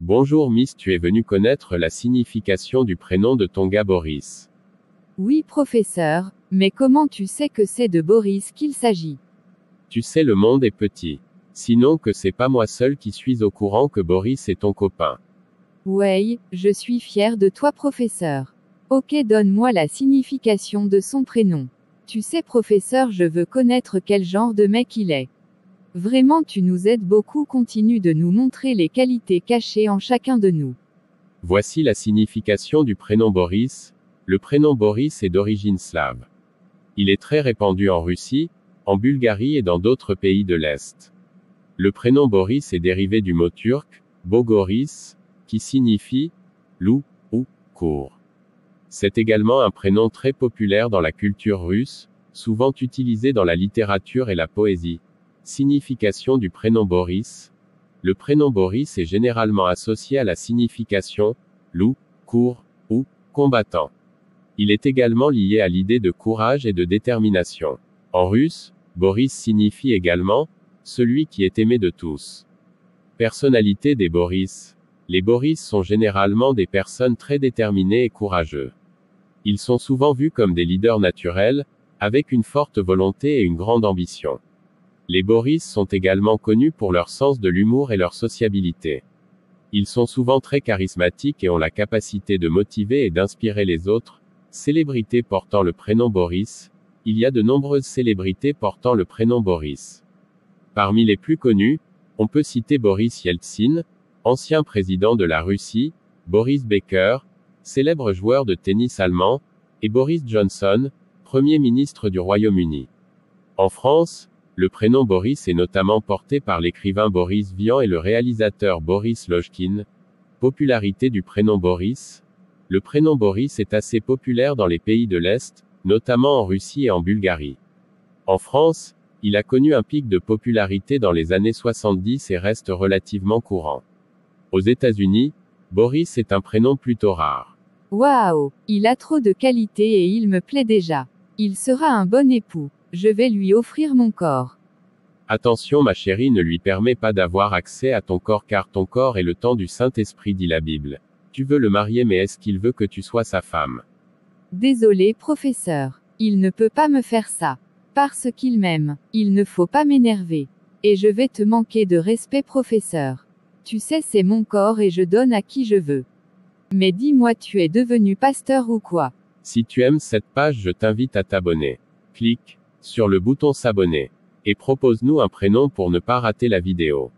Bonjour Miss, tu es venu connaître la signification du prénom de ton gars Boris. Oui professeur, mais comment tu sais que c'est de Boris qu'il s'agit? Tu sais, le monde est petit. Sinon que c'est pas moi seul qui suis au courant que Boris est ton copain. Ouais, je suis fier de toi professeur. Ok, donne-moi la signification de son prénom. Tu sais professeur, je veux connaître quel genre de mec il est. Vraiment tu nous aides beaucoup, continue de nous montrer les qualités cachées en chacun de nous. Voici la signification du prénom Boris. Le prénom Boris est d'origine slave. Il est très répandu en Russie, en Bulgarie et dans d'autres pays de l'Est. Le prénom Boris est dérivé du mot turc, Bogoris, qui signifie loup ou cour. C'est également un prénom très populaire dans la culture russe, souvent utilisé dans la littérature et la poésie. Signification du prénom Boris. Le prénom Boris est généralement associé à la signification loup, cour ou combattant. Il est également lié à l'idée de courage et de détermination. En russe, Boris signifie également celui qui est aimé de tous. Personnalité des Boris. Les Boris sont généralement des personnes très déterminées et courageux. Ils sont souvent vus comme des leaders naturels, avec une forte volonté et une grande ambition. Les Boris sont également connus pour leur sens de l'humour et leur sociabilité. Ils sont souvent très charismatiques et ont la capacité de motiver et d'inspirer les autres. Célébrités portant le prénom Boris. Il y a de nombreuses célébrités portant le prénom Boris. Parmi les plus connus, on peut citer Boris Yeltsin, ancien président de la Russie, Boris Becker, célèbre joueur de tennis allemand, et Boris Johnson, Premier ministre du Royaume-Uni. En France, le prénom Boris est notamment porté par l'écrivain Boris Vian et le réalisateur Boris Lojkin. Popularité du prénom Boris. Le prénom Boris est assez populaire dans les pays de l'Est, notamment en Russie et en Bulgarie. En France, il a connu un pic de popularité dans les années 70 et reste relativement courant. Aux États-Unis, Boris est un prénom plutôt rare. Waouh, il a trop de qualités et il me plaît déjà. Il sera un bon époux. Je vais lui offrir mon corps. Attention ma chérie, ne lui permets pas d'avoir accès à ton corps car ton corps est le temple du Saint-Esprit, dit la Bible. Tu veux le marier mais est-ce qu'il veut que tu sois sa femme? Désolé professeur. Il ne peut pas me faire ça. Parce qu'il m'aime. Il ne faut pas m'énerver. Et je vais te manquer de respect professeur. Tu sais, c'est mon corps et je donne à qui je veux. Mais dis-moi, tu es devenu pasteur ou quoi? Si tu aimes cette page, je t'invite à t'abonner. Clique sur le bouton s'abonner. Et propose-nous un prénom pour ne pas rater la vidéo.